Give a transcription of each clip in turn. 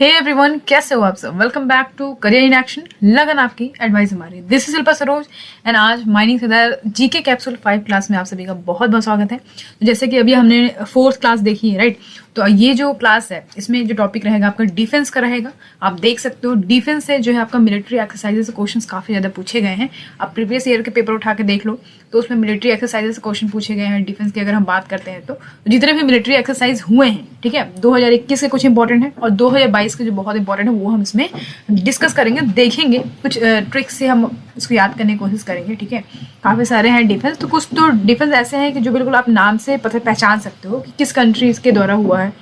Hey everyone, कैसे हो आप सब। Welcome back to Career in Action, लगन आपकी एडवाइस हमारी। This is Shilpa Saroj and आज माइनिंग सदार जीके कैप्सूल 5 क्लास में आप सभी का बहुत बहुत स्वागत है। तो जैसे कि अभी हमने 4th क्लास देखी है, राइट। तो ये जो क्लास है इसमें जो टॉपिक रहेगा आपका डिफेंस का रहेगा। आप देख सकते हो डिफेंस से जो है आपका मिलिट्री एक्सरसाइजेस से क्वेश्चंस काफी ज्यादा पूछे गए हैं। आप प्रीवियस ईयर के पेपर उठा के देख लो तो उसमें मिलिट्री एक्सरसाइजेस से क्वेश्चन पूछे गए हैं। डिफेंस की अगर हम बात करते हैं तो जितने भी मिलिट्री एक्सरसाइज हुए हैं, ठीक है, 2021 के कुछ इंपॉर्टेंट है और 2022 के जो बहुत इंपॉर्टेंट है वो हम इसमें डिस्कस करेंगे, देखेंगे। कुछ ट्रिक्स से हम इसको याद करने की कोशिश करेंगे, ठीक है। काफी सारे हैं डिफेंस, तो कुछ तो डिफेंस ऐसे हैं कि जो बिल्कुल आप नाम से पहचान सकते हो कि किस कंट्रीज के द्वारा हुआ है,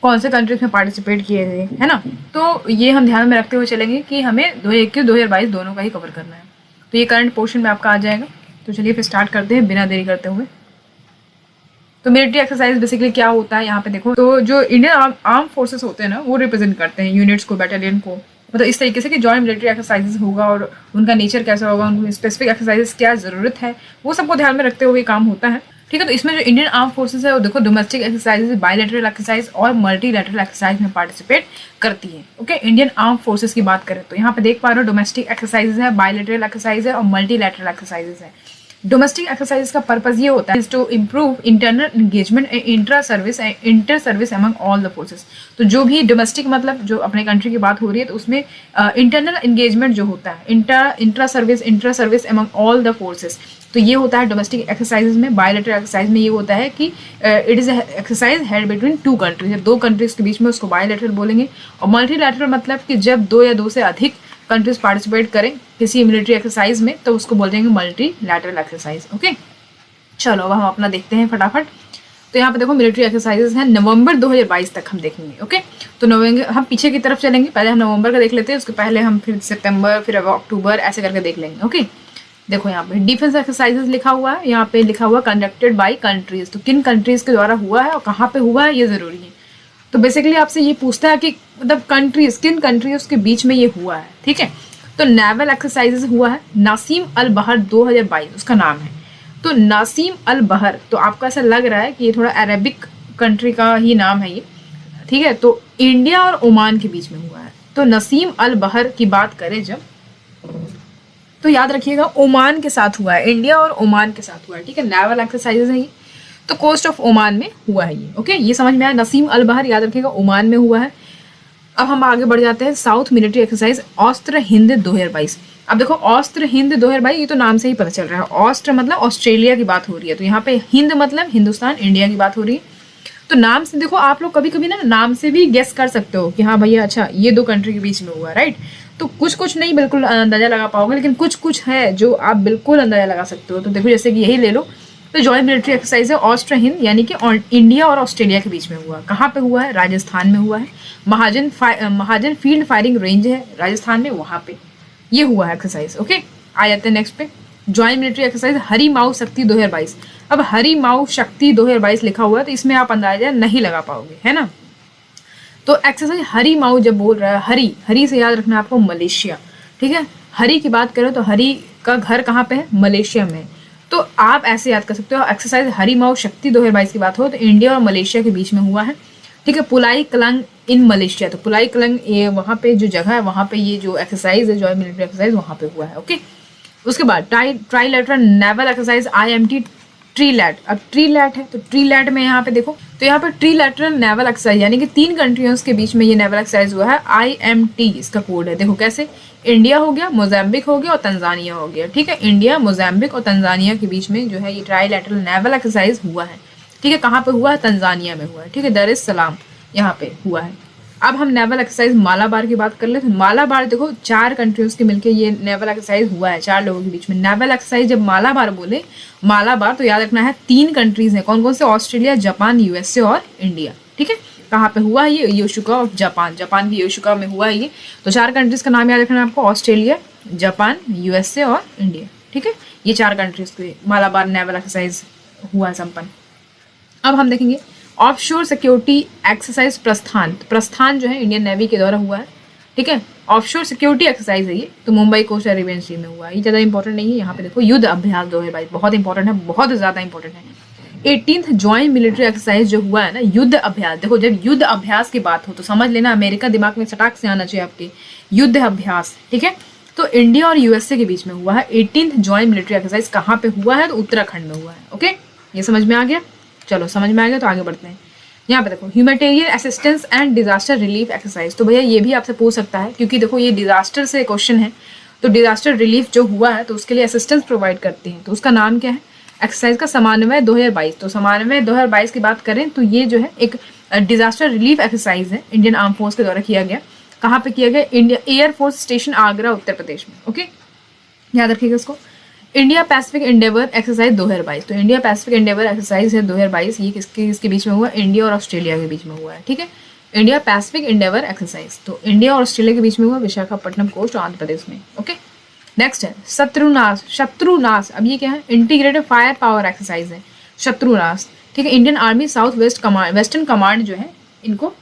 कौन से कंट्रीज में पार्टिसिपेट किए थे, है ना। तो ये हम ध्यान में रखते हुए चलेंगे कि हमें 2021 2022 दोनों का ही कवर करना है। तो ये करंट पोर्शन में आपका आ जाएगा। तो चलिए फिर स्टार्ट करते हैं बिना देरी करते हुए। तो मिलिट्री एक्सरसाइज बेसिकली क्या होता है यहाँ पे देखो। तो जो इंडियन आर्म फोर्सेस होते हैं ना, वो रिप्रेजेंट करते हैं यूनिट्स को, बैटालियन को, मतलब इस तरीके से कि जॉइंट मिलिट्री एक्सरसाइजेस होगा और उनका नेचर कैसा होगा, उनको स्पेसिफिक एक्सरसाइजेस क्या जरूरत है, वो सबको ध्यान में रखते हुए काम होता है, ठीक है। तो इसमें जो इंडियन आर्म फोर्सेस है वो देखो डोमेस्टिक एक्सरसाइजेस, बायलैटरल एक्सरसाइज और मल्टीलैटरल एक्सरसाइज में पार्टिसिपेट करती है। ओके, इंडियन आर्म फोर्सेस की बात करें तो यहाँ पे देख पा रहे हो डोमेस्टिक एक्सरसाइजेस है, बायलैटरल एक्सरसाइज है और मल्टीलैटरल एक्सरसाइजेस है। डोमेस्टिक एक्सरसाइज का पर्पज ये होता है to improve internal engagement inter service among all the forces. तो जो भी डोमेस्टिक मतलब जो अपने कंट्री की बात हो रही है तो उसमें इंटरनल एंगेजमेंट जो होता है inter service among all the forces, तो ये होता है डोमेस्टिक एक्सरसाइजेज में। बायलैटरल एक्सरसाइज में ये होता है कि it is exercise held between two countries, जब दो कंट्रीज के बीच में उसको बायलैटरल बोलेंगे। और मल्टीलैटरल मतलब कि जब दो या दो से अधिक कंट्रीज पार्टिसिपेट करें किसी मिलिट्री एक्सरसाइज में तो उसको बोल देंगे मल्टीलैटरल एक्सरसाइज। ओके, चलो अब हम अपना देखते हैं फटाफट। तो यहाँ पे देखो मिलिट्री एक्सरसाइजेस हैं नवंबर 2022 तक हम देखेंगे। ओके, तो नवंबर हम पीछे की तरफ चलेंगे, पहले हम नवंबर का देख लेते हैं, उसके पहले हम फिर सितंबर, फिर अक्टूबर, ऐसे करके देख लेंगे। ओके, देखो यहाँ पे डिफेंस एक्सरसाइजेस लिखा हुआ है, यहाँ पे लिखा हुआ कंडक्टेड बाय कंट्रीज, तो किन कंट्रीज के द्वारा हुआ है और कहाँ पे हुआ है ये जरूरी है। तो बेसिकली आपसे ये पूछता है कि मतलब कंट्रीज, किन कंट्रीज के बीच में ये हुआ है, ठीक है। तो नेवल एक्सरसाइजेस हुआ है नासिम अल बहर 2022 उसका नाम है। तो नासिम अल बहर, तो आपको ऐसा लग रहा है कि ये थोड़ा अरेबिक कंट्री का ही नाम है ये, ठीक है। तो इंडिया और ओमान के बीच में हुआ है। तो नसीम अल बहर की बात करें जब, तो याद रखिएगा ओमान के साथ हुआ है, इंडिया और ओमान के साथ हुआ है, ठीक है। नेवल एक्सरसाइजेस है ये, तो कोस्ट ऑफ ओमान में हुआ है ये। ओके, ये समझ में आया। नसीम अल बहर याद रखिएगा ओमान में हुआ है। अब हम आगे बढ़ जाते हैं साउथ मिलिट्री एक्सरसाइज ऑस्ट्र हिंद 2022। अब देखो ऑस्ट्र हिंद 2022 ये तो नाम से ही पता चल रहा है, ऑस्ट्र मतलब ऑस्ट्रेलिया की बात हो रही है, तो यहाँ पे हिंद मतलब हिंदुस्तान, इंडिया की बात हो रही है। तो नाम से देखो आप लोग कभी कभी ना नाम से भी गेस कर सकते हो कि हाँ भैया अच्छा ये दो कंट्री के बीच में हुआ, राइट। तो कुछ कुछ नहीं बिल्कुल अंदाजा लगा पाओगे, लेकिन कुछ कुछ है जो आप बिल्कुल अंदाजा लगा सकते हो। तो देखो जैसे कि यही ले लो, तो जॉइंट मिलिट्री एक्सरसाइज है ऑस्ट्र हिंद, यानी कि इंडिया और ऑस्ट्रेलिया के बीच में हुआ। कहाँ पे हुआ है? राजस्थान में हुआ है। महाजन फील्ड फायरिंग रेंज है राजस्थान में, वहाँ पे ये हुआ है एक्सरसाइज। ओके, आ जाते हैं नेक्स्ट पे। जॉइंट मिलिट्री एक्सरसाइज हरी माऊ शक्ति 2022। अब हरी माऊ शक्ति 2022 लिखा हुआ है तो इसमें आप अंदाजा नहीं लगा पाओगे, है ना। तो एक्सरसाइज हरी माऊ जब बोल रहा है, हरी हरी से याद रखना आपको मलेशिया, ठीक है। हरी की बात करें तो हरी का घर कहाँ पे है? मलेशिया में। तो आप ऐसे याद कर सकते हो, एक्सरसाइज हरी माऊ शक्ति 2022 की बात हो तो इंडिया और मलेशिया के बीच में हुआ है, ठीक है। पुलाई कलंग इन मलेशिया, तो पुलाई कलंग ये वहाँ पे जो जगह है वहाँ पे ये जो एक्सरसाइज है जॉइंट मिलिट्री एक्सरसाइज वहाँ पे हुआ है। ओके, उसके बाद ट्राइलेटरल नेवल एक्सरसाइज IMT ट्रीलैट। अब ट्रीलैट है तो ट्रीलैट में यहाँ पे देखो, तो यहाँ पे ट्रीलैटरल नेवल एक्सरसाइज यानी कि 3 कंट्रियों के बीच में ये नेवल एक्सरसाइज हुआ है। IMT इसका कोड है, देखो कैसे, इंडिया हो गया, मोजाम्बिक हो गया और तंजानिया हो गया, ठीक है। इंडिया, मोजाम्बिक और तंजानिया के बीच में जो है ये ट्राइलैटरल नेवल एक्सरसाइज हुआ है, ठीक है। कहाँ पे हुआ है? तंजानिया में हुआ है, ठीक है। दर इज सलाम यहाँ पे हुआ है। अब हम नेवल एक्सरसाइज मालाबार की बात कर ले तो मालाबार देखो 4 कंट्रीज के मिलके ये नेवल एक्सरसाइज हुआ है, 4 लोगों के बीच में। नेवल एक्सरसाइज जब मालाबार बोले, मालाबार तो याद रखना है 3 कंट्रीज हैं, कौन कौन से? ऑस्ट्रेलिया, जापान, USA और इंडिया, ठीक है। कहाँ पे हुआ है ये? योशिका ऑफ जापान, जापान की योशिका में हुआ है ये। तो 4 कंट्रीज का नाम याद रखना है आपको, ऑस्ट्रेलिया, जापान, USA और इंडिया, ठीक है। ये 4 कंट्रीज के मालाबार नेवल एक्सरसाइज हुआ है संपन्न। अब हम देखेंगे ऑफशोर सिक्योरिटी एक्सरसाइज प्रस्थान। तो प्रस्थान जो है इंडियन नेवी के द्वारा हुआ है, ठीक है। ऑफशोर सिक्योरिटी एक्सरसाइज है ये, तो मुंबई कोस्ट अरेबियन सी में हुआ है। ये ज़्यादा इंपॉर्टेंट नहीं है। यहाँ पे देखो युद्ध अभ्यास 2022 बहुत इंपॉर्टेंट है, बहुत ज़्यादा इंपॉर्टेंट है। 18th ज्वाइंट मिलिट्री एक्सरसाइज जो हुआ है ना, युद्ध अभ्यास। देखो जब युद्ध अभ्यास की बात हो तो समझ लेना अमेरिका दिमाग में सटाक से आना चाहिए आपके, युद्ध अभ्यास, ठीक है। तो इंडिया और यूएसए के बीच में हुआ है 18th ज्वाइंट मिलिट्री एक्सरसाइज। कहाँ पे हुआ है? तो उत्तराखंड में हुआ है। ओके, ये समझ में आ गया? चलो समझ में आ गया तो आगे बढ़ते हैं। यहाँ पे देखो humanitarian assistance and disaster relief exercise. तो भैया ये भी आपसे पूछ सकता है, क्योंकि देखो ये डिजास्टर से क्वेश्चन है, तो डिजास्टर रिलीफ जो हुआ है तो उसके लिए असिस्टेंस प्रोवाइड करते हैं, तो उसका नाम क्या है? एक्सरसाइज का समन्वय 2022। तो समन्वय 2022 की बात करें तो ये जो है एक डिजास्टर रिलीफ एक्सरसाइज है, इंडियन आर्म फोर्स के द्वारा किया गया। कहाँ पे किया गया? India air force station Agra, Uttar Pradesh में। ओके, याद रखिएगा इसको। India Pacific endeavour exercise 2022। तो इंडिया पैसिफिक एंडेवर एक्सरसाइज है 2022, ये किसके बीच में हुआ? इंडिया और ऑस्ट्रेलिया के बीच में हुआ है, ठीक है। इंडिया पैसिफिक एंडेवर एक्सरसाइज तो इंडिया और ऑस्ट्रेलिया के बीच में हुआ, विशाखापट्टनम कोस्ट, आंध्र प्रदेश में। ओके, नेक्स्ट है शत्रुनाश। अब ये क्या है? इंटीग्रेटेड फायर पावर एक्सरसाइज है शत्रुनाश, ठीक है। Indian army south western command जो है इनको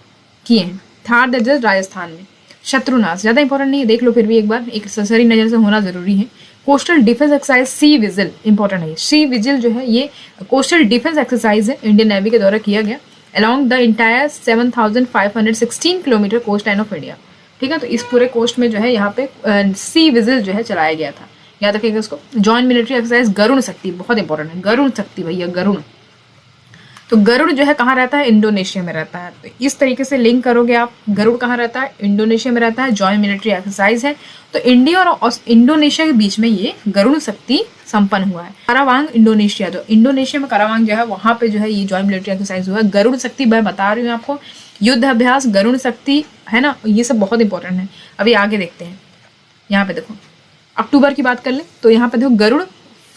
किए हैं, थार दर्जन राजस्थान में। शत्रुनाश ज़्यादा इंपॉर्टेंट नहीं है, देख लो फिर भी एक बार, एक सरसरी नज़र से होना जरूरी है। Coastal defence exercise Sea Vigil, important है। सी विजिल जो है ये कोस्टल डिफेंस एक्सरसाइज है, इंडियन नेवी के द्वारा किया गया along the entire 7516 kilometre coastline of India, ठीक है। तो इस पूरे कोस्ट में जो है यहाँ पे सी विजिल जो है चलाया गया था, याद रखिएगा इसको। जॉइंट मिलिट्री एक्सरसाइज गरुण शक्ति, बहुत इंपॉर्टेंट है, गरुण शक्ति भैया, गरुण। तो गरुड़ जो है कहाँ रहता है? इंडोनेशिया में रहता है। तो इस तरीके से लिंक करोगे आप, गरुड़ कहाँ रहता है? इंडोनेशिया में रहता है। जॉइंट मिलिट्री एक्सरसाइज है, तो इंडिया और इंडोनेशिया के बीच में ये गरुड़ शक्ति संपन्न हुआ है। कारावांग इंडोनेशिया, तो इंडोनेशिया में कारावांग जो है वहाँ पे जो है ये जॉइंट मिलिट्री एक्सरसाइज हुआ है। गरुड़ शक्ति मैं बता रही हूँ आपको, युद्ध अभ्यास, गरुड़ शक्ति, है ना, ये सब बहुत इंपॉर्टेंट है। अभी आगे देखते हैं। यहाँ पे देखो अक्टूबर की बात कर ले तो यहाँ पे देखो गरुड़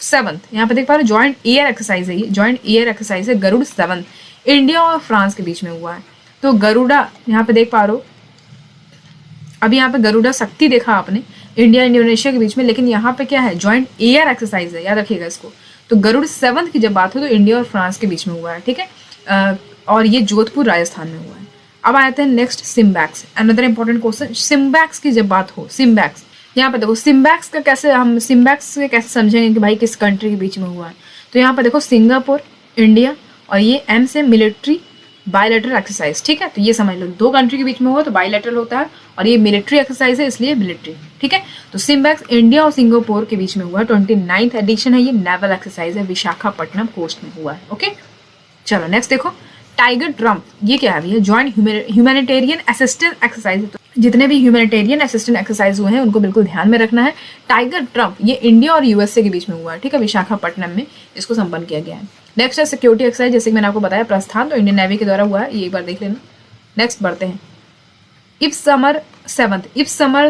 7th, यहाँ पे देख पा रहे हो जॉइंट एयर एक्सरसाइज है, ये जॉइंट एयर एक्सरसाइज है, गरुड़ 7 इंडिया और फ्रांस के बीच में हुआ है। तो गरुड़ा यहाँ पे देख पा रहे हो, अभी यहाँ पे गरुड़ा शक्ति देखा आपने इंडिया इंडोनेशिया के बीच में, लेकिन यहाँ पे क्या है? जॉइंट एयर एक्सरसाइज है, याद रखिएगा इसको। तो गरुड़ 7th की जब बात हो तो इंडिया और फ्रांस के बीच में हुआ है, ठीक है। और ये जोधपुर राजस्थान में हुआ है। अब आते हैं next SIMBEX, another important question. SIMBEX की जब बात हो, सिम्बैक्स यहाँ पे देखो, सिम्बैक्स का कैसे हम सिम्बैक्स से कैसे समझेंगे कि भाई किस कंट्री के बीच में हुआ है? तो यहाँ पे देखो सिंगापुर, इंडिया, और ये एम से मिलिट्री बायलैटरल एक्सरसाइज, ठीक है। तो ये समझ लो, दो कंट्री के बीच में हुआ तो बायलैटरल होता है, और ये मिलिट्री एक्सरसाइज है इसलिए मिलिट्री, ठीक है। तो सिम्बैक्स इंडिया और सिंगापुर के बीच में हुआ, 29th एडिशन है, ये नेवल एक्सरसाइज है, विशाखापट्टनम कोस्ट में हुआ है। ओके, चलो नेक्स्ट देखो टाइगर ट्रम्प, ये क्या है? Joint humanitarian assistance exercise. तो जितने भी ह्यूमैनिटेरियन असिस्टेंट एक्सरसाइज हुए हैं उनको बिल्कुल ध्यान में रखना है। टाइगर ट्रम्प ये इंडिया और यूएसए के बीच में हुआ है, ठीक है, विशाखापट्टनम में इसको संपन्न किया गया है। नेक्स्ट है सिक्योरिटी एक्सरसाइज, जैसे कि मैंने आपको बताया प्रस्थान, तो इंडियन नेवी के द्वारा हुआ है, ये एक बार देख लेना। नेक्स्ट बढ़ते हैं इप्स समर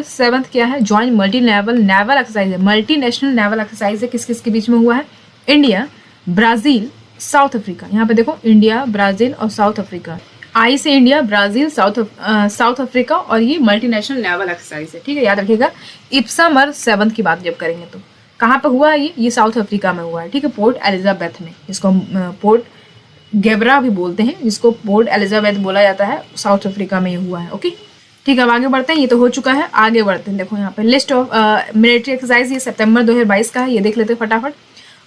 7th क्या है? जॉइंट मल्टी नेवल एक्सरसाइज है, मल्टी नेशनल नेवल एक्सरसाइज है। किस किस के बीच में हुआ है? India, Brazil, south Africa. यहाँ पे देखो इंडिया, ब्राजील और साउथ अफ्रीका। आई से इंडिया, ब्राजील, साउथ अफ्रीका, और ये मल्टीनेशनल नेवल एक्सरसाइज है, ठीक है, याद रखिएगा। इप्समर 7th की बात जब करेंगे तो कहाँ पे हुआ है? ये साउथ अफ्रीका में हुआ है, ठीक है, पोर्ट एलिजाबेथ में, जिसको पोर्ट गेबरा भी बोलते हैं, जिसको पोर्ट एलिजाबेथ बोला जाता है, साउथ अफ्रीका में ये हुआ है। ओके, ठीक है, अब आगे बढ़ते हैं। ये तो हो चुका है, आगे बढ़ते हैं। देखो यहाँ पे लिस्ट ऑफ मिलिट्री एक्सरसाइज, ये सितंबर 2022 का है, ये देख लेते हैं फटाफट।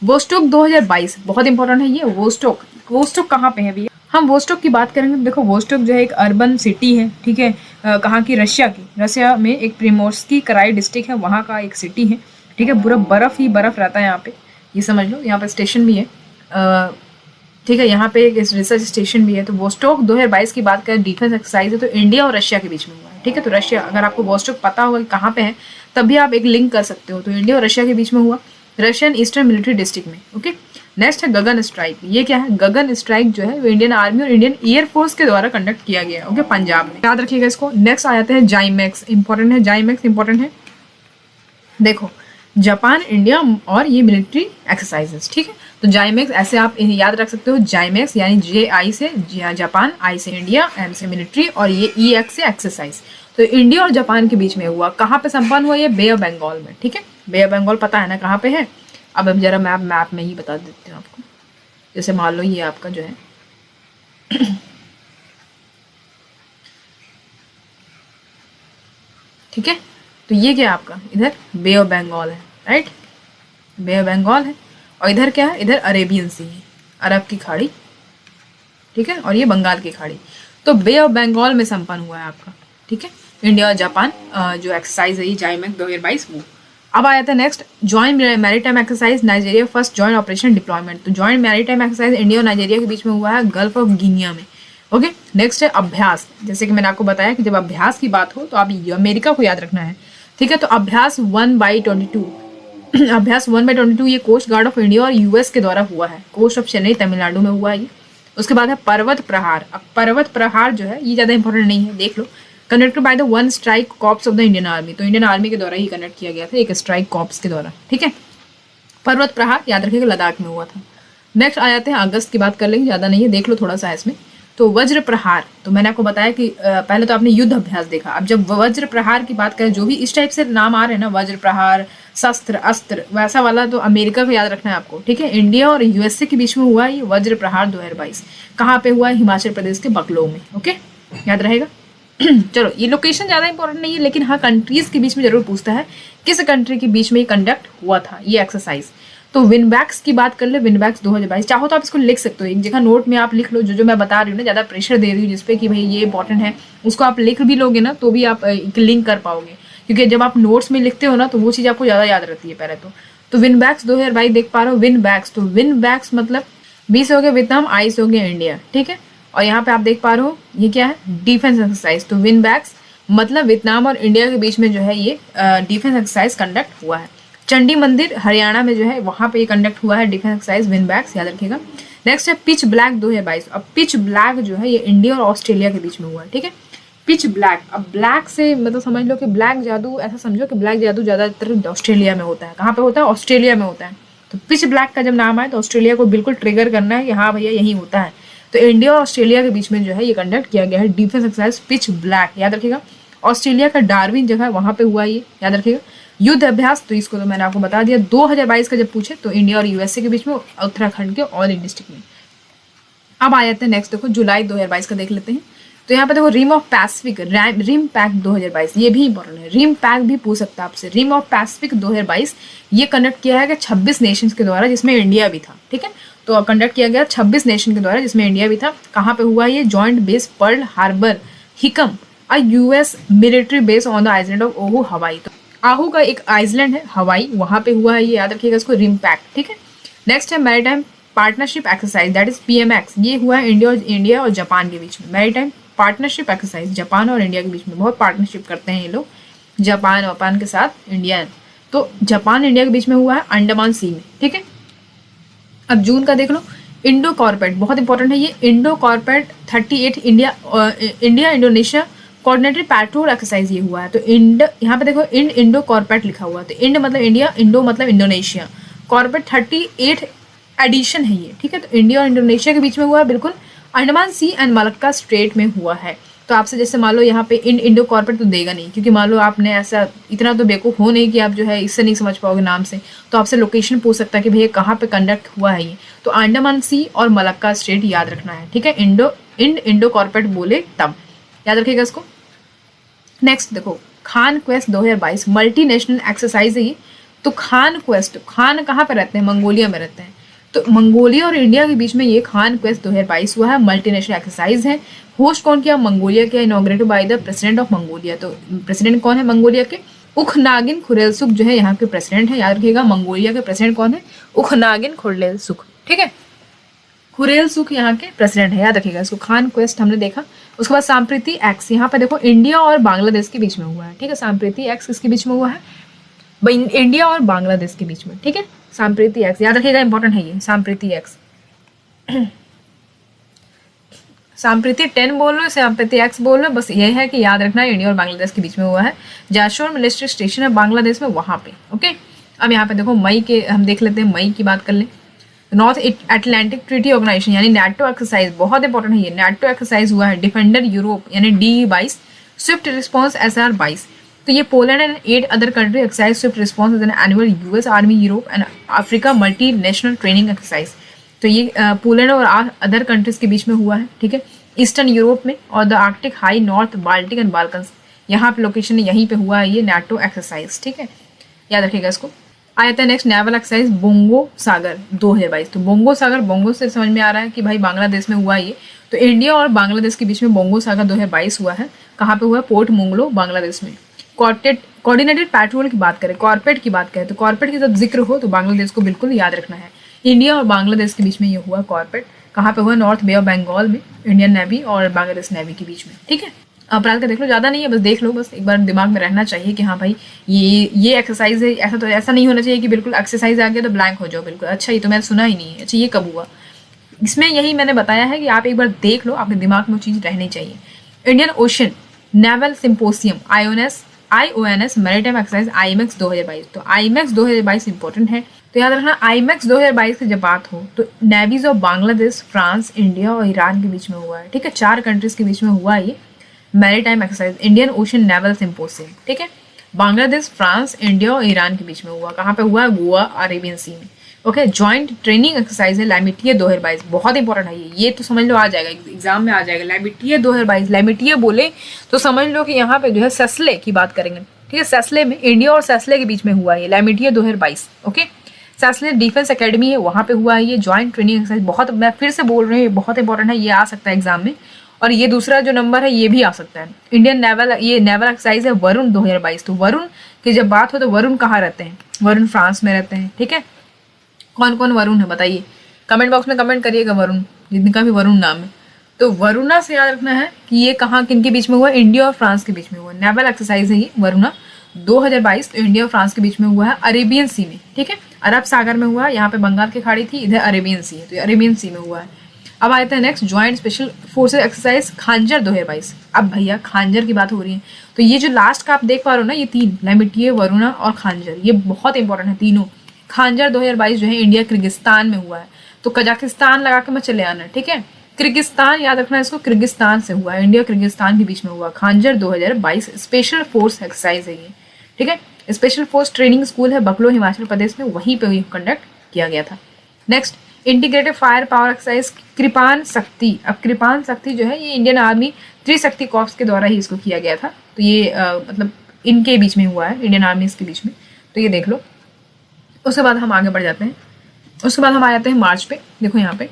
वोस्टोक 2022 बहुत इंपॉर्टेंट है ये। वोस्टोक कहाँ पे है भैया? हम वोस्टोक की बात करेंगे तो देखो वोस्टोक जो है एक अर्बन सिटी है, ठीक है, कहाँ की? रशिया में एक प्रिमोर्स्की कराई डिस्ट्रिक्ट है, वहाँ का एक सिटी है, ठीक है। पूरा बर्फ ही बर्फ रहता है यहाँ पे, ये समझ लो। यहाँ पे स्टेशन भी है, ठीक है, यहाँ पे एक रिसर्च स्टेशन भी है। तो वोस्टोक 2022 की बात करें, डिफेंस एक्सरसाइज है, तो इंडिया और रशिया के बीच में हुआ है, ठीक है। तो रशिया, अगर आपको वोस्टोक पता होगा कि कहाँ पे है, तब भी आप एक लिंक कर सकते हो। तो इंडिया और रशिया के बीच में हुआ, रशियन ईस्टर्न मिलिट्री डिस्ट्रिक्ट में। ओके, नेक्स्ट है गगन स्ट्राइक। ये क्या है? गगन स्ट्राइक जो है वो इंडियन आर्मी और इंडियन एयर फोर्स के द्वारा कंडक्ट किया गया है, ओके, पंजाब में, याद रखिएगा इसको। नेक्स्ट आ जाते हैं जाइमैक्स, इंपॉर्टेंट है, जाइमैक्स इंपॉर्टेंट है। देखो जापान, इंडिया और ये मिलिट्री एक्सरसाइजेस, ठीक है। तो जाइमैक्स ऐसे आप याद रख सकते हो, जाइमैक्स यानी JI से जापान, I से इंडिया, M से मिलिट्री, और ये EX से एक्सरसाइज। तो इंडिया और जापान के बीच में हुआ, कहाँ पे संपन्न हुआ? ये बे ऑफ बंगाल में, ठीक है। बे ऑफ बंगाल पता है ना कहाँ पे है? अब जरा मैप में ही बता देती हूँ आपको। जैसे मान लो ये आपका जो है ठीक है, तो ये क्या है आपका? इधर बे ऑफ बंगाल है, राइट, बे ऑफ बंगाल है, और इधर क्या है? इधर अरेबियन सी है, अरब की खाड़ी, ठीक है, और ये बंगाल की खाड़ी। तो बे ऑफ बंगाल में संपन्न हुआ है आपका, ठीक है, इंडिया और जापान जो एक्सरसाइज है ये जाइमेक 2022 वो। अब आया था next joint maritime exercise Nigeria first joint operation deployment. तो जॉइंट मैरीटाइम एक्सरसाइज इंडिया और नाइजीरिया के बीच में हुआ है गल्फ ऑफ गिनिया में। ओके, नेक्स्ट है अभ्यास। जैसे कि मैंने आपको बताया कि जब अभ्यास की बात हो तो आप अमेरिका को याद रखना है, ठीक है। तो अभ्यास 1/22 अभ्यास 1/22 ये कोस्ट गार्ड ऑफ इंडिया और यूएस के द्वारा हुआ है, कोस्ट ऑफ चेन्नई तमिलनाडु में हुआ है ये। उसके बाद है पर्वत प्रहार। अब पर्वत प्रहार जो है ये ज़्यादा इंपॉर्टेंट नहीं है, देख लो। Conducted by the one strike corps of the Indian army. तो इंडियन आर्मी के द्वारा ही कंडक्ट किया गया था, एक स्ट्राइक कॉर्प्स के द्वारा, ठीक है। पर्वत प्रहार याद रखिएगा लद्दाख में हुआ था। नेक्स्ट आ जाते हैं अगस्त की बात कर लेंगे, ज़्यादा नहीं है, देख लो थोड़ा सा इसमें। तो वज्र प्रहार, तो मैंने आपको बताया कि पहले तो आपने युद्ध अभ्यास देखा, अब जब वज्र प्रहार की बात करें, जो भी इस टाइप से नाम आ रहे हैं ना, वज्र प्रहार, शस्त्र, अस्त्र, वैसा वाला तो अमेरिका को याद रखना है आपको, ठीक है। इंडिया और यूएसए के बीच में हुआ ये वज्र प्रहार 2022। कहाँ पे हुआ है? हिमाचल प्रदेश के बकलो में। ओके, याद रहेगा। चलो, ये लोकेशन ज़्यादा इंपॉर्टेंट नहीं है, लेकिन हाँ कंट्रीज के बीच में जरूर पूछता है किस कंट्री के बीच में ये कंडक्ट हुआ था ये एक्सरसाइज। तो विनबैक्स की बात कर ले, विनबैक्स 2022। चाहो तो आप इसको लिख सकते हो, एक जगह नोट में आप लिख लो, जो मैं बता रही हूँ ना, ज़्यादा प्रेशर दे रही हूँ जिसपे कि भाई ये इंपॉर्टेंट है, उसको आप लिख भी लोगे ना तो भी आप एक लिंक कर पाओगे, क्योंकि जब आप नोट्स में लिखते हो ना तो वो चीज़ आपको ज़्यादा याद रहती है पहले तो विनबैक्स 2022 देख पा रहे हो, विनबैक्स। तो विनबैक्स मतलब 20 हो गया वियतनाम, 22 हो गया इंडिया, ठीक है। और यहाँ पे आप देख पा रहे हो ये क्या है? Defence exercise. तो विनबैक्स मतलब वियतनाम और इंडिया के बीच में जो है ये डिफेंस एक्सरसाइज कंडक्ट हुआ है। चंडी मंदिर हरियाणा में जो है वहाँ पे ये कंडक्ट हुआ है डिफेंस एक्सरसाइज विनबैक्स, याद रखिएगा। नेक्स्ट है पिच ब्लैक 2022। अब पिच ब्लैक जो है ये इंडिया और ऑस्ट्रेलिया के बीच में हुआ है, ठीक है। पिच ब्लैक, अब ब्लैक से मतलब समझ लो कि ब्लैक जादू, ऐसा समझो कि ब्लैक जादू ज़्यादातर ऑस्ट्रेलिया में होता है। कहाँ पे होता है? ऑस्ट्रेलिया में होता है। तो पिच ब्लैक का जब नाम आए तो ऑस्ट्रेलिया को बिल्कुल ट्रिगर करना है कि हाँ भैया यही होता है। तो इंडिया और ऑस्ट्रेलिया के बीच में जो है ये कंडक्ट किया गया है डिफेंस एक्सरसाइज पिच ब्लैक, याद रखिएगा। ऑस्ट्रेलिया का डार्विन जगह है वहाँ पे हुआ ये, याद रखिएगा। युद्ध अभ्यास, तो इसको तो मैंने आपको बता दिया। 2022 का जब पूछे तो इंडिया और यूएसए के बीच में उत्तराखंड के ऑल डिस्ट्रिक्ट में। अब आ जाते हैं नेक्स्ट, देखो जुलाई 2022 का देख लेते हैं। तो यहाँ पे देखो rim of Pacific, RIMPAC 2022, ये भी इंपॉर्टेंट है, रिम पैक भी पूछ सकता है आपसे। रिम ऑफ पैसिफिक 2022 ये कंडक्ट किया है कि 26 नेशंस के द्वारा, जिसमें इंडिया भी था, ठीक है। तो कंडक्ट किया गया 26 नेशन के द्वारा जिसमें इंडिया भी था। कहाँ पे हुआ ये? Joint base Pearl Harbor Hickam, a US military base on the island of Oahu Hawaii. तो आहू का एक आइलैंड है हवाई, वहाँ पे हुआ है ये, याद रखिएगा इसको, रिम पैक, ठीक है। नेक्स्ट है maritime partnership exercise, that is PMX। ये हुआ है इंडिया और जापान के बीच में। मैरीटाइम पार्टनरशिप एक्सरसाइज जापान और इंडिया के बीच में, बहुत पार्टनरशिप करते हैं ये लोग, जापान के साथ इंडिया। तो जापान इंडिया के बीच में हुआ है अंडमान सी में, ठीक है। अब जून का देख लो, इंडो कॉर्पेट, बहुत इंपॉर्टेंट है ये। Indo कॉर्पेट 38 India Indonesia coordinated petrol exercise ये हुआ है। तो यहाँ पे देखो इंडो कॉर्पेट लिखा हुआ है। तो इंड मतलब इंडिया, इंडो मतलब इंडोनेशिया, कॉर्पेट 38 एडिशन है ये, ठीक है। तो इंडिया और इंडोनेशिया के बीच में हुआ है, बिल्कुल अंडमान सी एंड मलक्का स्ट्रेट में हुआ है। तो आपसे जैसे मान लो यहाँ पे इंडो कॉर्पोरेट तो देगा नहीं, क्योंकि मान लो आपने ऐसा इतना तो बेवकूफ़ हो नहीं कि आप जो है इससे नहीं समझ पाओगे नाम से, तो आपसे लोकेशन पूछ सकता है कि भैया कहाँ पे कंडक्ट हुआ है ये। तो अंडमान सी और मलक्का स्टेट याद रखना है, ठीक है। इंडो कॉर्पोरेट बोले तब याद रखिएगा इसको। नेक्स्ट देखो Khan quest 2022 multi national exercise है ये। तो खान क्वेस्ट, खान कहाँ पे रहते हैं? मंगोलिया में रहते हैं। तो मंगोलिया और इंडिया के बीच में ये खान क्वेस्ट 2022 हुआ है, मल्टीनेशनल एक्सरसाइज है। होस्ट कौन किया? मंगोलिया किया, inaugurated by the president of Mongolia. तो प्रेसिडेंट कौन है मंगोलिया के? उखनागिन खुरेलसुख जो है यहाँ के प्रेसिडेंट है, याद रखिएगा। मंगोलिया के प्रेसिडेंट कौन है? उखनागिन खुरेलसुख, ठीक है। खुरेलसुख यहाँ के प्रेसिडेंट है, याद रखिएगा इसको। खान क्वेस्ट हमने देखा। उसके बाद सांप्रीति एक्स, यहाँ पे देखो इंडिया और बांग्लादेश के बीच में हुआ है, ठीक है। सांप्रीति एक्स किसके बीच में हुआ है? इंडिया और बांग्लादेश के बीच में, ठीक है। सांप्रीति एक्स याद रखिएगा, इंपॉर्टेंट है ये सांप्रीति एक्स। सांप्रीति 10 बोल लो, सांप्रीति एक्स बोल लो, बस ये है कि याद रखना है इंडिया और बांग्लादेश के बीच में हुआ है। जाशोर मिलिट्री स्टेशन है बांग्लादेश में, वहाँ पे, ओके। अब यहाँ पे देखो मई के हम देख लेते हैं, मई की बात कर लें। नॉर्थ अटलांटिक ट्रीटी ऑर्गेनाइजेशन यानी नाटो एक्सरसाइज, बहुत इंपॉर्टेंट है ये। नाटो एक्सरसाइज हुआ है डिफेंडर यूरोप यानी DE22, स्विफ्ट रिस्पॉन्स SR22। तो ये Poland and 8 other country exercise Swift Response as an annual US army Europe and Africa multinational training exercise. तो ये पोलैंड और अदर कंट्रीज के बीच में हुआ है, ठीक है। ईस्टर्न यूरोप में और the Arctic high north Baltic and Balkans, यहाँ पे लोकेशन यहीं पे हुआ है ये नाटो एक्सरसाइज, ठीक है। याद रखिएगा इसको। आ जाता है नेक्स्ट नेवल एक्सरसाइज बोंगो सागर 2022। तो बोंगो सागर, बोंगो से समझ में आ रहा है कि भाई बांग्लादेश में हुआ ये। तो इंडिया और बांग्लादेश के बीच में बोंगो सागर 2022 हुआ है। कहाँ पे हुआ है? पोर्ट मोंगलो, बांग्लादेश में। कोऑर्डिनेटेड पेट्रोल की बात करें, कॉर्पेट की बात करें, तो कॉर्पेट की जब जिक्र हो तो बांग्लादेश को बिल्कुल याद रखना है। इंडिया और बांग्लादेश के बीच में ये हुआ कॉर्पेट। कहाँ पे हुआ? नॉर्थ बे ऑफ बंगाल में, इंडियन नेवी और बांग्लादेश नेवी के बीच में। ठीक है, अप्रैल का देख लो, ज़्यादा नहीं है, बस देख लो, बस एक बार दिमाग में रहना चाहिए कि हाँ भाई ये एक्सरसाइज है। ऐसा तो ऐसा नहीं होना चाहिए कि बिल्कुल एक्सरसाइज आ गया तो ब्लैंक हो जाओ बिल्कुल, अच्छा ये तो मैंने सुना ही नहीं है, अच्छा ये कब हुआ। इसमें यही मैंने बताया है कि आप एक बार देख लो, आपके दिमाग में वो चीज़ रहनी चाहिए। Indian ocean naval symposium IONS maritime exercise IMEX 2022। तो IMEX 2022 इंपॉर्टेंट है, तो याद रखना IMEX 2022 की जब बात हो तो navies of Bangladesh, France, India और ईरान के बीच में हुआ है। ठीक है, 4 कंट्रीज के बीच में हुआ ये maritime exercise, Indian ocean naval symposium. ठीक है, बांग्लादेश, फ्रांस, इंडिया और ईरान के बीच में हुआ। कहाँ पे हुआ? गोवा, अरेबियन सी में। ओके, जॉइंट ट्रेनिंग एक्सरसाइज है लैमिटिये 2022, बहुत इंपॉर्टेंट है ये तो समझ लो, आ जाएगा एग्जाम में आ जाएगा। लैमिटिये 2022, लैमिटिये बोले तो समझ लो कि यहाँ पे जो है सेस्ले की बात करेंगे। ठीक है, सेस्ले में, इंडिया और सेस्ले के बीच में हुआ है लैमिटिये 2022। ओके, सेस्ले डिफेंस एकेडमी है, वहाँ पे हुआ है ये जॉइंट ट्रेनिंग एक्सरसाइज। बहुत, मैं फिर से बोल रही हूँ, बहुत इंपॉर्टेंट है, ये आ सकता है एग्जाम में। और ये दूसरा जो नंबर है ये भी आ सकता है। इंडियन नेवल, ये नेवल एक्सरसाइज है वरुण 2022। तो वरुण की जब बात हो तो वरुण कहाँ रहते हैं? वरुण फ्रांस में रहते हैं। ठीक है, कौन कौन वरुण है बताइए, कमेंट बॉक्स में कमेंट करिएगा, वरुण जिनका भी वरुण नाम है। तो वरुणा से याद रखना है कि ये कहाँ किनके बीच में हुआ? इंडिया और फ्रांस के बीच में हुआ। नेवल एक्सरसाइज है ये वरुणा 2022। तो इंडिया और फ्रांस के बीच में हुआ है अरेबियन सी में। ठीक है, अरब सागर में हुआ, यहाँ पे बंगाल की खाड़ी थी, इधर अरेबियन सी है, तो अरेबियन सी में हुआ है। अब आते हैं next joint special forces exercise Khanjar 2022। अब भैया खांजर की बात हो रही है, तो ये जो लास्ट का आप देख पा रहे हो ना, ये 3 लैमिटिये, वरुणा और खांजर, ये बहुत इंपॉर्टेंट है तीनों। खांजर 2022 जो है इंडिया किर्गिस्तान में हुआ है, तो कजाकिस्तान लगा के मत चले आना। ठीक है, किर्गिस्तान याद रखना है इसको, किर्गिस्तान से हुआ है, इंडिया किर्गिस्तान के बीच में हुआ। खांजर 2022 स्पेशल फोर्स एक्सरसाइज है ये। ठीक है, स्पेशल फोर्स ट्रेनिंग स्कूल है बकलो, हिमाचल प्रदेश में, वहीं पे ये कंडक्ट किया गया था। Next integrated fire power exercise Kripan Shakti. अब कृपान शक्ति जो है ये इंडियन आर्मी त्रिशक्ति कॉर्प्स के द्वारा ही इसको किया गया था। तो ये मतलब इनके बीच में हुआ है, इंडियन आर्मी के बीच में, तो ये देख लो। उसके बाद हम आगे बढ़ जाते हैं, उसके बाद हम आ जाते हैं मार्च पे। देखो यहाँ पे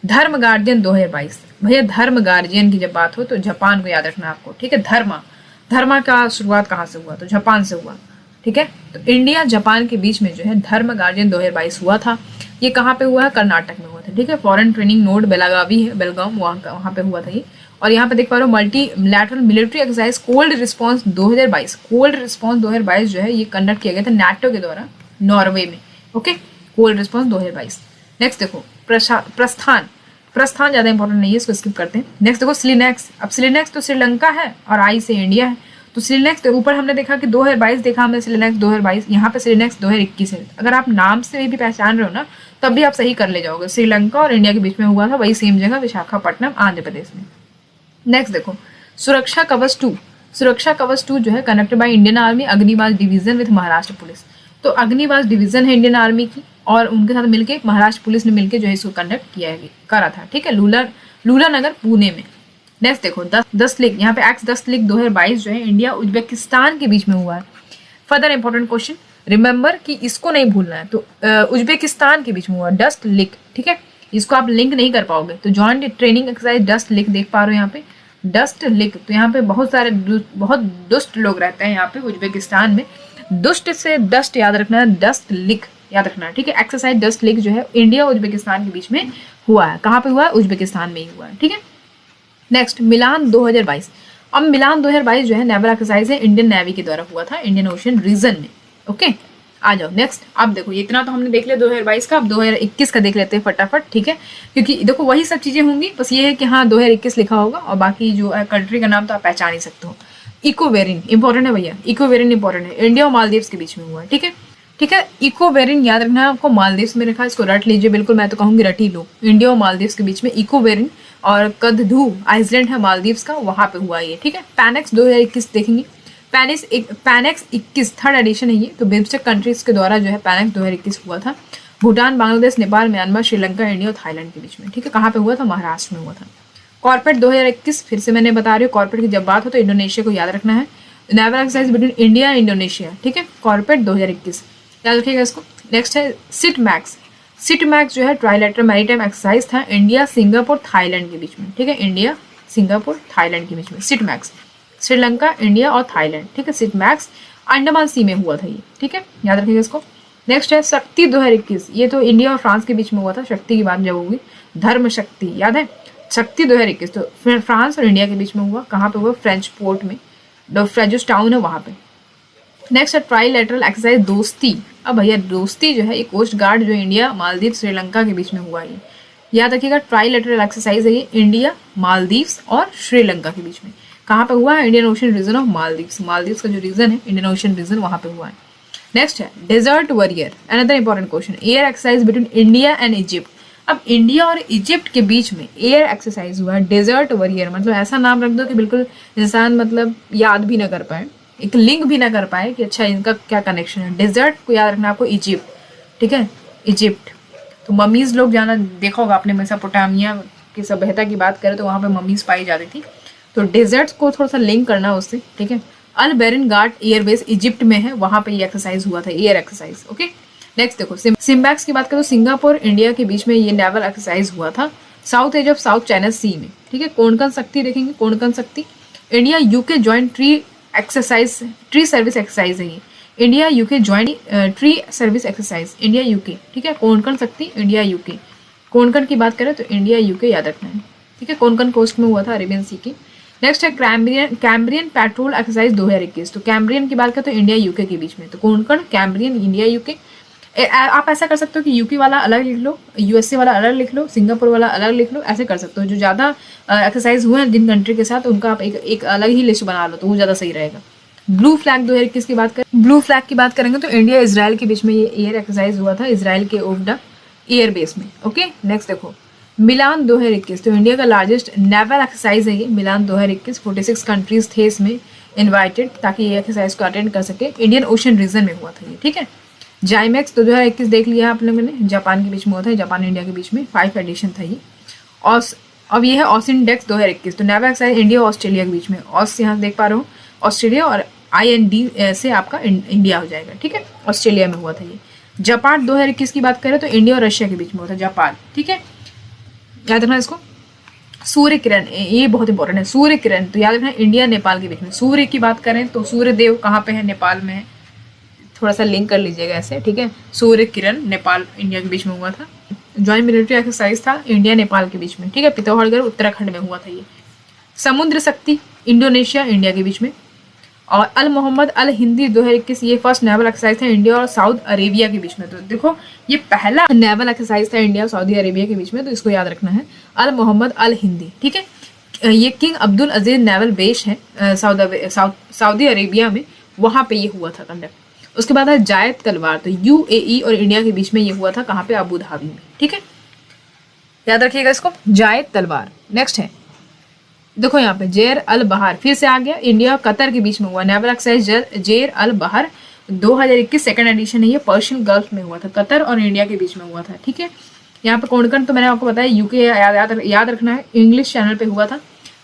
धर्म गार्जियन 2022। भैया धर्म गार्जियन की जब बात हो तो जापान को याद रखना आपको। ठीक है, धर्मा का शुरुआत कहाँ से हुआ? तो जापान से हुआ। ठीक है, तो इंडिया जापान के बीच में जो है धर्म गार्जियन 2022 हुआ था। ये कहाँ पे हुआ है? कर्नाटक में हुआ था। ठीक है, फॉरेन ट्रेनिंग नोड बेलागावी है, बेलगाम, वहाँ पे हुआ था ये। और यहाँ पे देख पा रहे हो multi lateral military exercise cold response 2022। Cold response 2022 जो है ये कंडक्ट किया गया था नाटो के द्वारा नॉर्वे में। Okay, cold response 2022। नेक्स्ट देखो प्रस्थान ज़्यादा इंपॉर्टेंट नहीं है, इसको स्किप करते हैं। नेक्स्ट देखो स्लिनेक्स। अब स्लिनेक्स तो श्रीलंका है और आई से इंडिया है, तो स्लिनेक्स के ऊपर हमने देखा कि 2022 देखा हमने स्लिनेक्स 2022, यहाँ पे स्लिनेक्स 2021 है। अगर आप नाम से भी पहचान रहे हो ना तब भी आप सही कर ले जाओगे। श्रीलंका और इंडिया के बीच में हुआ था, वही सेम जगह विशाखापट्टनम आंध्र प्रदेश में। नेक्स्ट देखो सुरक्षा कवच 2। सुरक्षा कवच 2 जो है connected by Indian army Agnibaaz division with Maharashtra police. तो अग्निबाज डिवीजन है इंडियन आर्मी की और उनके साथ मिलके महाराष्ट्र पुलिस ने मिलके जो है इसको कंडक्ट करा था। ठीक है, लूला नगर पुणे में। नेक्स्ट देखो 10 लीग, यहाँ पे X10 लीग 2022 जो है इंडिया उज्बेकिस्तान के बीच में हुआ है। फर्दर इंपॉर्टेंट क्वेश्चन रिमेंबर कि इसको नहीं भूलना है, तो उज्बेकिस्तान के बीच में हुआ डस्ट लीग। ठीक है, इसको आप लिंक नहीं कर पाओगे, तो joint training exercise dust league देख पा रहे हो यहाँ पे डस्ट लीग। तो यहाँ पे बहुत दुष्ट लोग रहते हैं यहाँ पे उज्बेकिस्तान में। दुष्ट से डस्ट याद रखना है, डस्ट लीग याद रखना है। ठीक है, एक्सरसाइज डस्ट लीग जो है इंडिया और उज्बेकिस्तान के बीच में हुआ है। कहाँ पे हुआ है? उज्बेकिस्तान में ही हुआ है। ठीक है, नेक्स्ट मिलान 2022। अब मिलान 2022 जो है नेवल एक्सरसाइज है, इंडियन नेवी के द्वारा हुआ था इंडियन ओशन रीजन में। ओके, आ जाओ नेक्स्ट। अब देखो इतना तो हमने देख लिया 2022 का, अब 2021 का देख लेते हैं फटाफट। ठीक है, क्योंकि देखो वही सब चीजें होंगी, बस ये है कि हाँ 2021 लिखा होगा और बाकी जो कंट्री का नाम तो आप पहचान ही सकते हो। इकोवेरिन इंपॉर्टेंट है भैया, इकोवेरिन इंपॉर्टेंट है, इंडिया और मालदीव्स के बीच में हुआ है। ठीक है, ठीक है, इकोवेरिन याद रखना है आपको, मालदीव्स में रखा, इसको रट लीजिए बिल्कुल, मैं तो कहूँगी रट ही लो। इंडिया और मालदीव्स के बीच में इकोवेरिन और कदधू आइसलैंड है मालदीव्स का, वहाँ पे हुआ ये। ठीक है, पैनेक्स 2021 देखेंगे, पैनेक्स 21 थर्ड एडिशन है ये, तो बिम्स्टेक कंट्रीज के द्वारा जो है पैनेक्स 2021 हुआ था। भूटान, बांग्लादेश, नेपाल, म्यांमार, श्रीलंका, इंडिया और थाईलैंड के बीच में। ठीक है, कहाँ पे हुआ था? महाराष्ट्र में हुआ था। कॉर्पेट 2021 फिर से मैंने बता रही हूँ, कॉर्पेट की जब बात हो तो इंडोनेशिया को याद रखना है। Naval exercise between India and Indonesia. ठीक है, कॉर्पेट 2021। याद रखिएगा इसको। नेक्स्ट है सिट मैक्स। सिट मैक्स जो है ट्राइलेटरल मैरीटाइम एक्सरसाइज था इंडिया सिंगापुर थाईलैंड के बीच में, ठीक है, इंडिया सिंगापुर थाईलैंड के बीच में सिट मैक्स, श्रीलंका इंडिया और थाईलैंड, ठीक है। सिट मैक्स अंडमान सी में हुआ था ये, ठीक है, याद रखिएगा इसको। नेक्स्ट है शक्ति 2021, ये तो इंडिया और फ्रांस के बीच में हुआ था, शक्ति की बात जब होगी, धर्म शक्ति याद है, शक्ति 2021 तो फिर फ्रांस और इंडिया के बीच में हुआ, कहाँ पे हुआ, फ्रेंच पोर्ट में, फ्रेजोस टाउन है वहाँ पे। नेक्स्ट है ट्राइलेटरल एक्सरसाइज दोस्ती। अब भैया दोस्ती जो है ये कोस्ट गार्ड जो इंडिया मालदीव श्रीलंका के बीच में हुआ है, याद रखिएगा ट्राइलेटरल एक्सरसाइज है ये इंडिया मालदीव्स और श्रीलंका के बीच में, कहाँ पे हुआ है, Indian Ocean region of Maldives, Maldives का जो रीजन है इंडियन ओशन रीजन वहाँ पे हुआ है। नेक्स्ट है Desert Warrior, another important question, air exercise between India and Egypt. अब इंडिया और इजिप्ट के बीच में एयर एक्सरसाइज हुआ है डेजर्ट वॉरियर, मतलब ऐसा नाम रख दो कि बिल्कुल इंसान मतलब याद भी ना कर पाए, एक लिंक भी ना कर पाए कि अच्छा इनका क्या कनेक्शन है। डेजर्ट को याद रखना आपको इजिप्ट, ठीक है, इजिप्ट। तो ममीज लोग जाना देखा होगा आपने, मेसोपोटामिया की सभ्यता की बात करें तो वहाँ पे ममीज पाई जाती थी, तो डेजर्ट्स को थोड़ा सा लिंक करना उससे, ठीक है। अल बेरिन घाट एयरबेस इजिप्ट में है, वहाँ पे ये एक्सरसाइज हुआ था, एयर एक्सरसाइज, ओके। नेक्स्ट देखो सिम्बैक्स की बात करें तो सिंगापुर इंडिया के बीच में ये नेवल एक्सरसाइज हुआ था south edge of South China Sea में, ठीक है। कोणकन शक्ति देखेंगे, Konkan Shakti India UK joint tri exercise, tri service exercise है ये, India UK joint tri service exercise India UK, ठीक है। कोणकन शक्ति इंडिया यूके, कोणकन की बात करें तो इंडिया यूके याद रखना है, ठीक है, कोणकन कोस्ट में हुआ था अरेबियन सी की। नेक्स्ट है कैम्ब्रियन पेट्रोल एक्सरसाइज 2021, तो कैम्ब्रियन की बात करें तो इंडिया यूके के बीच में, तो कोणकन कैम्ब्रियन इंडिया यूके। आप ऐसा कर सकते हो कि यूके वाला अलग लिख लो, यूएसए वाला अलग लिख लो, सिंगापुर वाला अलग लिख लो, ऐसे कर सकते हो। जो ज़्यादा एक्सरसाइज हुए हैं जिन कंट्री के साथ उनका आप एक अलग ही लिस्ट बना लो तो वो ज़्यादा सही रहेगा। ब्लू फ्लैग 2021 की बात करें, ब्लू फ्लैग की बात करेंगे तो इंडिया इसराइल के बीच में ये एयर एक्सरसाइज हुआ था, इसराइल के ओवडा एयर बेस में, ओके। नेक्स्ट देखो मिलान 2021, तो इंडिया का लार्जेस्ट नेवल एक्सरसाइज है ये मिलान 2021, 46 कंट्रीज थे इसमें इन्वाइटेड ताकि ये एक्सरसाइज को अटेंड कर सके, इंडियन ओशन रीजन में हुआ था ये, ठीक है। जाइमेक्स 2021 देख लिया आप लोगों ने, जापान के बीच में हुआ था, जापान इंडिया के बीच में 5 एडिशन था ये। और अब ये है ऑसिन डेक्स 2021, तो नेवल एक्सरसाइज इंडिया और ऑस्ट्रेलिया के बीच में, ऑस यहाँ देख पा रहे हो ऑस्ट्रेलिया और IND से आपका इंडिया हो जाएगा, ठीक है, ऑस्ट्रेलिया में हुआ था ये। जापान 2021 की बात करें तो इंडिया और रशिया के बीच में हुआ था, जापान, ठीक है, याद रखना इसको। सूर्य किरण, ये बहुत इंपॉर्टेंट है, सूर्य किरण तो याद रखना इंडिया नेपाल के बीच में। सूर्य की बात करें तो सूर्य देव कहाँ पे है, नेपाल में है, थोड़ा सा लिंक कर लीजिएगा ऐसे, ठीक है। सूर्य किरण नेपाल इंडिया के बीच में हुआ था, ज्वाइंट मिलिट्री एक्सरसाइज था इंडिया नेपाल के बीच में, ठीक है, पिथौरागढ़ उत्तराखंड में हुआ था ये। समुद्र शक्ति इंडोनेशिया इंडिया के बीच में, और अल मोहम्मद अल हिंदी 2021 ये फर्स्ट नेवल एक्सरसाइज था इंडिया और सऊदी अरेबिया के बीच में। तो देखो ये पहला नेवल एक्सरसाइज था इंडिया और सऊदी अरेबिया के बीच में, तो इसको याद रखना है, अल मोहम्मद अल हिंदी, ठीक है। ये किंग अब्दुल अजीज नेवल बेस है सऊदी अरेबिया में, वहाँ पे ये हुआ था कंडक्ट। उसके बाद है जायद तलवार, तो UAE और इंडिया के बीच में ये हुआ था, कहाँ पे, अबू धाबी में, ठीक है, याद रखिएगा इसको, जायद तलवार। नेक्स्ट है देखो यहाँ पे जेर अल बहार, फिर से आ गया, इंडिया कतर के बीच में हुआ नेवल एक्सरसाइज जेर अल बहार 2021 सेकंड एडिशन है ये, पर्शियन गल्फ में हुआ था, कतर और इंडिया के बीच में हुआ था, ठीक है। यहाँ पे कोणकन तो मैंने आपको बताया यूके याद रखना है, इंग्लिश चैनल पे हुआ था।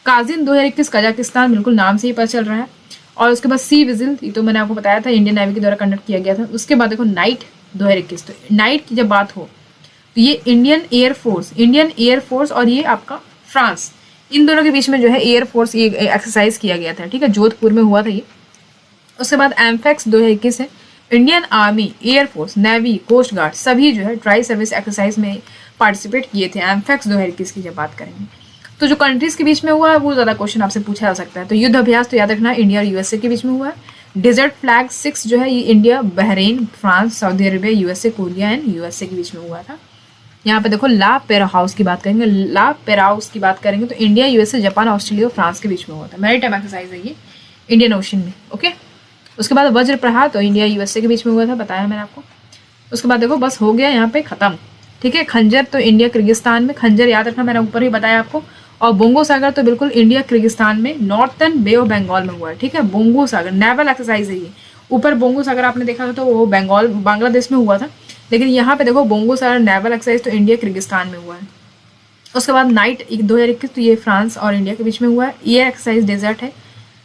काजिन 2021 कजाकिस्तान, बिल्कुल नाम से ही पता चल रहा है। और उसके बाद सी विजिल, ये तो मैंने आपको बताया था इंडियन नेवी के द्वारा कंडक्ट किया गया था। उसके बाद देखो नाइट 2021, तो नाइट की जब बात हो तो ये इंडियन एयरफोर्स और ये आपका फ्रांस, इन दोनों के बीच में जो है एयरफोर्स ये एक्सरसाइज किया गया था, ठीक है, जोधपुर में हुआ था ये। उसके बाद एमफेक्स 2021 है, Indian Army, air force, navy, coast guard सभी जो है ट्राई सर्विस एक्सरसाइज में पार्टिसिपेट किए थे, एमफेक्स 2021 की जब बात करेंगे। तो जो कंट्रीज के बीच में हुआ है वो ज़्यादा क्वेश्चन आपसे पूछा जा सकता है। तो युद्ध अभ्यास तो याद रखना इंडिया और USA के बीच में हुआ है। डेजर्ट फ्लैग 6 जो है ये India, Bahrain, France, Saudi Arabia, USA, Korea and USA के बीच में हुआ था। यहाँ पे देखो ला पेराहाउस की बात करेंगे, ला पेराहाउस की बात करेंगे तो इंडिया, USA, जापान, ऑस्ट्रेलिया और फ्रांस के बीच में हुआ था। मैरीटाइम एक्सरसाइज है ये इंडियन ओशन में, ओके। उसके बाद वज्र प्रहार तो इंडिया USA के बीच में हुआ था, बताया मैंने आपको। उसके बाद देखो बस हो गया यहाँ पे खत्म, ठीक है। खंजर तो इंडिया किर्गिस्तान में, खंजर याद रखना, मैंने ऊपर ही बताया आपको। और बोंगो सागर तो बिल्कुल इंडिया किर्गिस्तान में, नॉर्थर्न बे ऑफ बंगाल में हुआ है, ठीक है। बोंगो सागर नेवल एक्सरसाइज है ये, ऊपर बोंगो सागर आपने देखा था तो वो बांग्लादेश में हुआ था, लेकिन यहाँ पे देखो बोंगो सागर नेवल एक्सरसाइज तो इंडिया किर्गिस्तान में हुआ है। उसके बाद नाइट 2021 तो ये फ्रांस और इंडिया के बीच में हुआ है। ये एक्सरसाइज डेजर्ट है,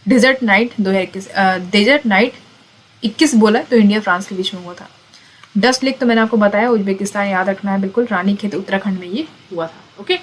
डेजर्ट नाइट 2021, डेजर्ट नाइट 21 बोला तो इंडिया फ्रांस के बीच में हुआ था। डस्ट लेक तो मैंने आपको बताया उज्बेकिस्तान, याद रखना है बिल्कुल, रानीखेत उत्तराखंड में ये हुआ था। ओके,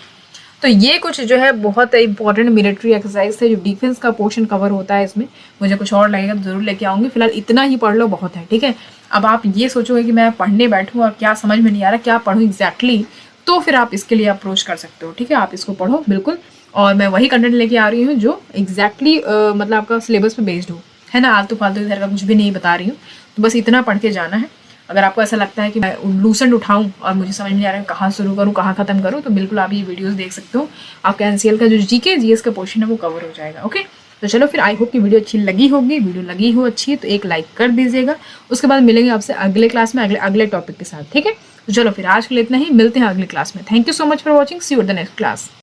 तो ये कुछ जो है बहुत इंपॉर्टेंट मिलिट्री एक्सरसाइज थे जो डिफेंस का पोर्शन कवर होता है इसमें। मुझे कुछ और लगेगा तो जरूर लेके आऊंगी, फिलहाल इतना ही पढ़ लो बहुत है, ठीक है। अब आप ये सोचोगे कि मैं पढ़ने बैठूँ और क्या समझ में नहीं आ रहा, क्या पढ़ूँ एग्जैक्टली, तो फिर आप इसके लिए अप्रोच कर सकते हो, ठीक है। आप इसको पढ़ो बिल्कुल, और मैं वही कंटेंट लेके आ रही हूँ जो एग्जैक्टली मतलब आपका सिलेबस पे बेस्ड हो, है ना। आलतू फालतू इधर का कुछ भी नहीं बता रही हूँ, तो बस इतना पढ़ के जाना है। अगर आपको ऐसा लगता है कि मैं लूसेंट उठाऊं और मुझे समझ में नहीं आ रहा है कहाँ शुरू करूँ कहाँ खत्म करूँ, तो बिल्कुल आप ये वीडियोस देख सकते हो। आपका एनसीएल का जो जीके जीएस का पोर्शन है वो कवर हो जाएगा। ओके, तो चलो फिर, आई होप कि वीडियो अच्छी लगी होगी। वीडियो लगी हो अच्छी तो एक लाइक कर दीजिएगा। उसके बाद मिलेंगे आपसे अगले क्लास में अगले टॉपिक के साथ, ठीक है। तो चलो फिर आज के लिए इतना ही, मिलते हैं अगली क्लास में। Thank you so much for watching, see you at the next class.